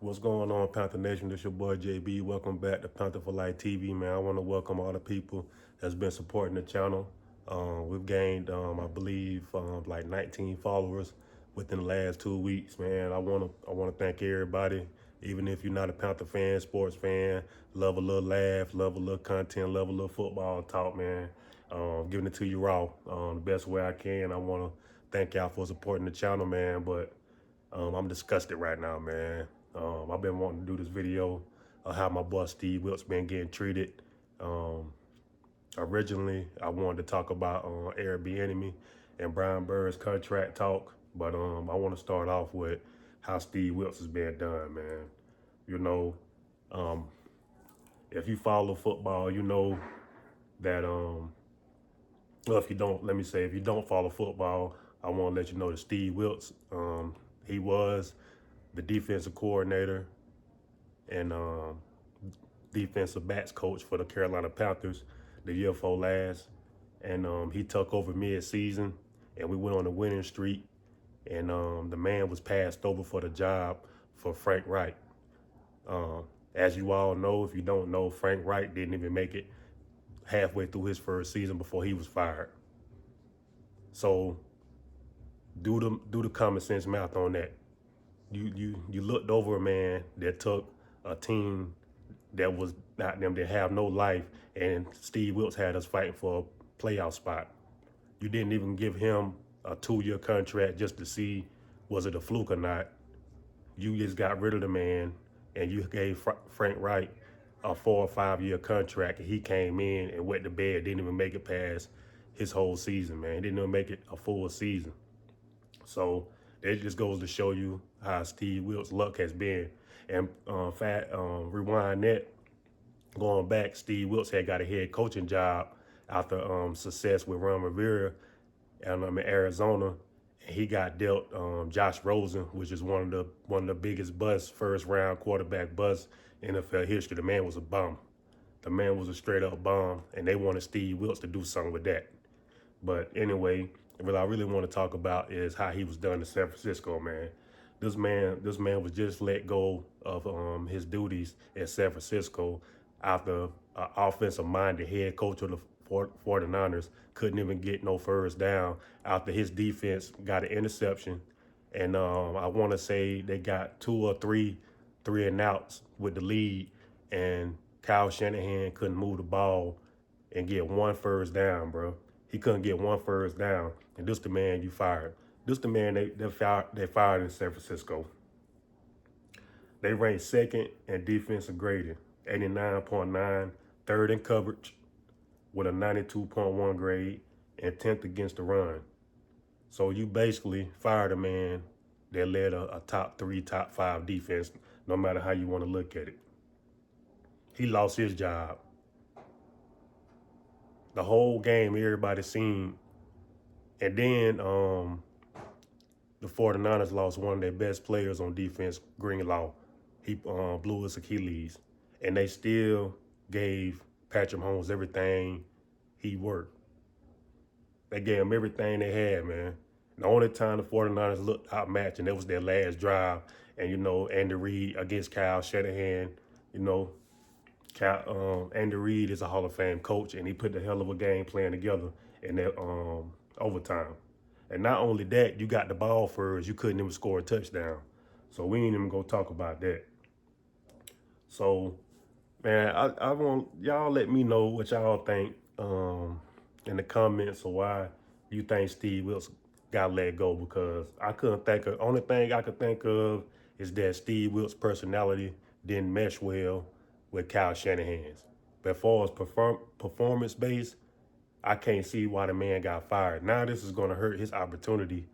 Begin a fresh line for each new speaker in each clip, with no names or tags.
What's going on, Panther Nation? This your boy JB. Welcome back to Panther for Life TV, man. I want to welcome all the people that's been supporting the channel. We've gained, I believe, like 19 followers within the last 2 weeks, man. I want to thank everybody, even if you're not a Panther fan, sports fan, love a little laugh, love a little content, love a little football talk, man. Giving it to you raw, the best way I can. I want to thank y'all for supporting the channel, man. But I'm disgusted right now, man. I've been wanting to do this video of how my boy Steve Wilks been getting treated. Um, Originally, I wanted to talk about Airbnb and Brian Bird's contract talk, but I want to start off with how Steve Wilks has been done, man. You know, um, if you follow football, you know that well, if you don't, let me say, if you don't follow football, I want to let you know that Steve Wilks, he was the defensive coordinator and defensive backs coach for the Carolina Panthers the year before last. And he took over mid-season, and we went on a winning streak. And the man was passed over for the job for Frank Reich. As you all know, if you don't know, Frank Reich didn't even make it halfway through his first season before he was fired. So do the common sense math on that. You looked over a man that took a team that was not them, that have no life, and Steve Wilks had us fighting for a playoff spot. You didn't even give him a 2-year contract just to see was it a fluke or not. You just got rid of the man, and you gave Frank Reich a 4 or 5 year contract, and he came in and went to bed, didn't even make it past his whole season, man. Didn't even make it a full season. So it just goes to show you how Steve Wilks' luck has been. And rewind that, going back, Steve Wilks had got a head coaching job after success with Ron Rivera in Arizona. And he got dealt Josh Rosen, which is one of the biggest busts, first round quarterback busts in NFL history. The man was a bum. The man was a straight up bum, and they wanted Steve Wilks to do something with that. But anyway, what I really want to talk about is how he was done in San Francisco, man. This man was just let go of his duties at San Francisco after offensive-minded head coach of the 49ers couldn't even get no first down after his defense got an interception. And I want to say they got 2 or 3 and outs with the lead, and Kyle Shanahan couldn't move the ball and get one first down, bro. He couldn't get one first down, and this the man you fired. This the man they fired in San Francisco. They ranked second in defensive grading, 89.9, third in coverage with a 92.1 grade, and 10th against the run. So you basically fired a man that led a top 3, top 5 defense, no matter how you want to look at it. He lost his job. The whole game, everybody seen. And then the 49ers lost one of their best players on defense, Greenlaw. He blew his Achilles. And they still gave Patrick Mahomes everything he worked. They gave him everything they had, man. The only time the 49ers looked outmatched, and that was their last drive. And, you know, Andy Reid against Kyle Shanahan, you know, Andy Reid is a Hall of Fame coach, and he put the hell of a game plan together in that overtime. And not only that, you got the ball first, you couldn't even score a touchdown. So we ain't even gonna talk about that. So, man, I want y'all let me know what y'all think in the comments of why you think Steve Wilks got let go, because I couldn't think of, only thing I could think of is that Steve Wilks' personality didn't mesh well with Kyle Shanahan's. But as far as performance based, I can't see why the man got fired. Now this is going to hurt his opportunity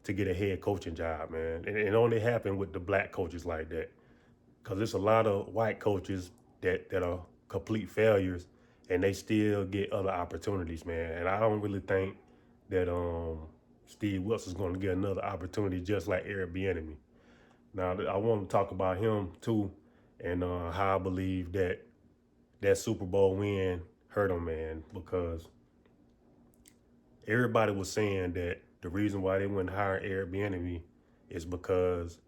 to get a head coaching job, man. And it only happened with the black coaches like that, because there's a lot of white coaches that are complete failures, and they still get other opportunities, man. And I don't really think that Steve Wilks is going to get another opportunity just like Eric Bieniemy. Now I want to talk about him too, and how I believe that Super Bowl win hurt him, man, because everybody was saying that the reason why they wouldn't hire Airbnb is because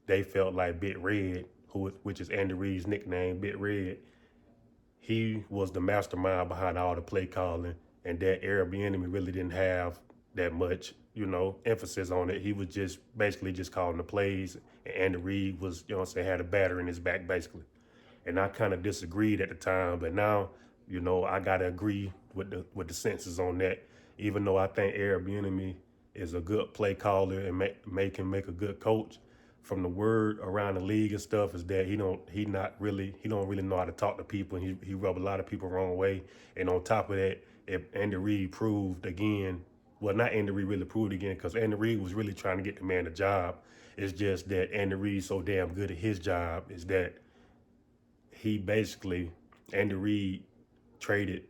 they felt like Big Red which is Andy Reid's nickname, Big Red. He was the mastermind behind all the play calling, and that Airbnb really didn't have that much, emphasis on it. He was just basically just calling the plays, and Andy Reid was, had a batter in his back basically. And I kind of disagreed at the time, but now, I gotta agree with the census on that. Even though I think Airbnb is a good play caller and can make a good coach, from the word around the league and stuff is that he don't really know how to talk to people, and he rub a lot of people the wrong way. And on top of that, if Andy Reid proved again, well, not Andy Reid really proved again, because Andy Reid was really trying to get the man a job. It's just that Andy Reid's so damn good at his job is that he basically, Andy Reid traded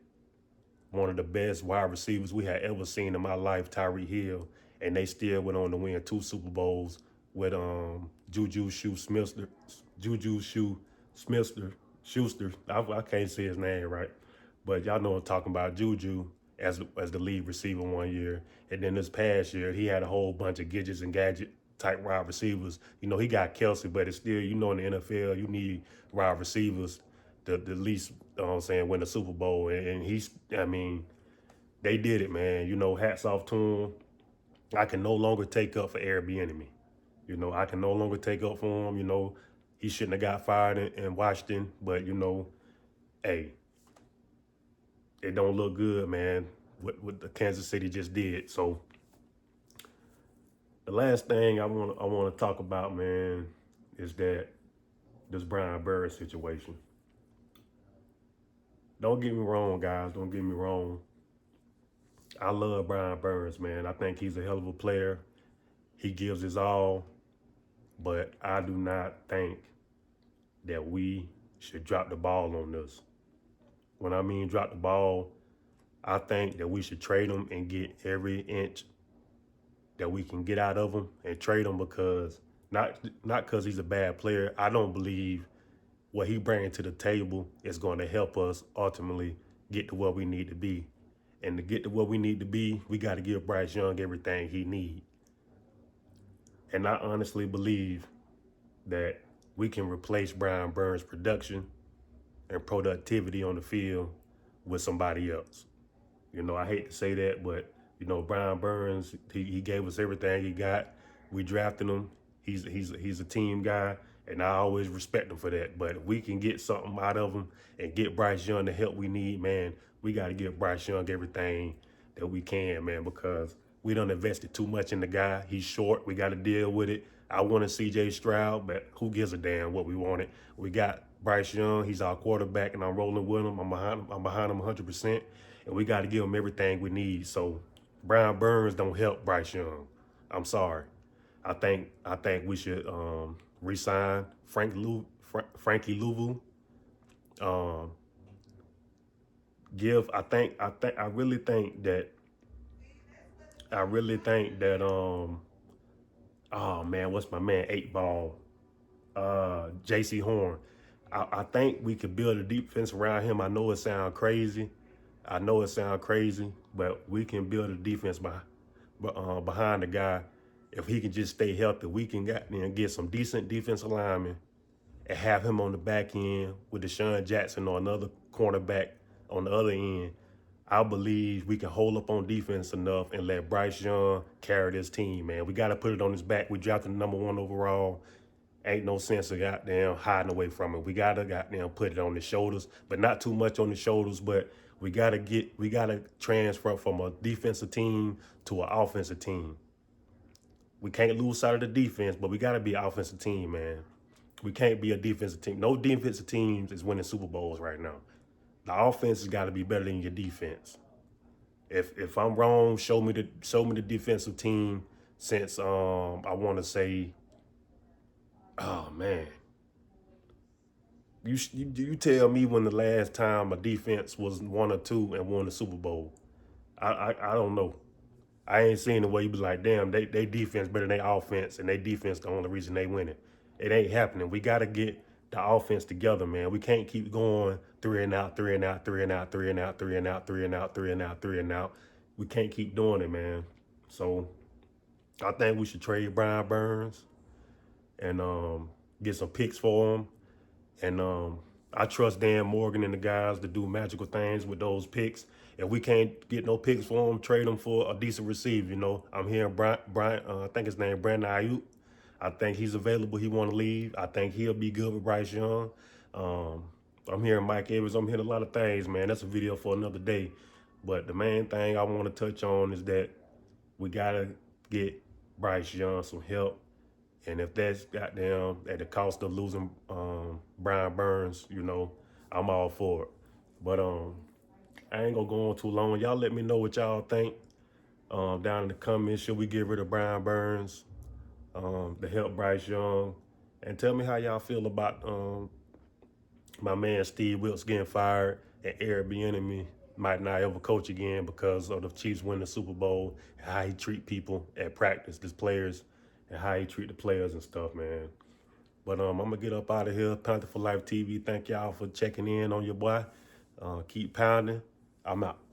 one of the best wide receivers we had ever seen in my life, Tyreek Hill, and they still went on to win 2 Super Bowls with Juju Smith-Schuster. Juju Smith-Schuster. Schuster. I can't say his name right, but y'all know I'm talking about Juju as the lead receiver one year, and then this past year he had a whole bunch of gadgets and gadget type wide receivers. He got Kelsey, but it's still, in the NFL you need wide receivers to at least, win the Super Bowl. And they did it, man. Hats off to him. I can no longer take up for Airbnb. I can no longer take up for him. He shouldn't have got fired in Washington, but hey, it don't look good, man, what the Kansas City just did. So the last thing I want to talk about, man, is that this Brian Burns situation. Don't get me wrong, guys. Don't get me wrong. I love Brian Burns, man. I think he's a hell of a player. He gives his all, but I do not think that we should drop the ball on this. When I mean drop the ball, I think that we should trade him and get every inch that we can get out of him and trade him, because not because he's a bad player. I don't believe what he brings to the table is going to help us ultimately get to where we need to be. And to get to where we need to be, we got to give Bryce Young everything he needs. And I honestly believe that we can replace Brian Burns' production and productivity on the field with somebody else. I hate to say that, but Brian Burns, he gave us everything he got. We drafted him. He's a team guy, and I always respect him for that. But if we can get something out of him and get Bryce Young the help we need, man, we got to give Bryce Young everything that we can, man, because we done invested too much in the guy. He's short. We got to deal with it. I wanted C.J. Stroud, but who gives a damn what we wanted? We got Bryce Young. He's our quarterback, and I'm rolling with him. I'm behind him 100%, and we got to give him everything we need. So Brian Burns don't help Bryce Young. I'm sorry. I think we should re-sign Frankie Louvu. I really think that oh man, what's my man 8 Ball? JC Horn. I think we could build a defense around him. I know it sounds crazy. But we can build a defense behind the guy. If he can just stay healthy, we can get some decent defensive linemen and have him on the back end with Deshaun Jackson or another cornerback on the other end. I believe we can hold up on defense enough and let Bryce Young carry this team, man. We got to put it on his back. We drafted the #1 overall. Ain't no sense of goddamn hiding away from it. We got to goddamn put it on his shoulders, but not too much on his shoulders. But we got to transfer from a defensive team to an offensive team. We can't lose sight of the defense, but we got to be an offensive team, man. We can't be a defensive team. No defensive teams is winning Super Bowls right now. The offense has got to be better than your defense. If I'm wrong, show me the defensive team since I want to say, oh man, you tell me when the last time a defense was 1 or 2 and won the Super Bowl. I don't know. I ain't seen the way you be like, damn, they defense better than their offense, and they defense the only reason they win it. It ain't happening. We got to get the offense together, man. We can't keep going 3 and out, 3 and out, 3 and out, 3 and out, 3 and out, 3 and out, 3 and out, 3 and out. We can't keep doing it, man. So I think we should trade Brian Burns and get some picks for him. And I trust Dan Morgan and the guys to do magical things with those picks. If we can't get no picks for him, trade him for a decent receiver. You know, I'm hearing Brian, I think his name Brandon Ayuk. I think he's available. He want to leave. I think he'll be good with Bryce Young. Um, I'm hearing Mike Evans. I'm hearing a lot of things, man. That's a video for another day. But the main thing I want to touch on is that we gotta get Bryce Young some help. And if that's goddamn at the cost of losing Brian Burns, you know, I'm all for it. But I ain't gonna go on too long. Y'all let me know what y'all think down in the comments. Should we get rid of Brian Burns to help Bryce Young? And tell me how y'all feel about my man Steve Wilks getting fired and Eric Bieniemy might not ever coach again because of the Chiefs winning the Super Bowl, and how he treat people at practice, his players, and how he treat the players and stuff, man. But I'm gonna get up out of here. Panther for Life TV. Thank y'all for checking in on your boy. Keep pounding. I'm out.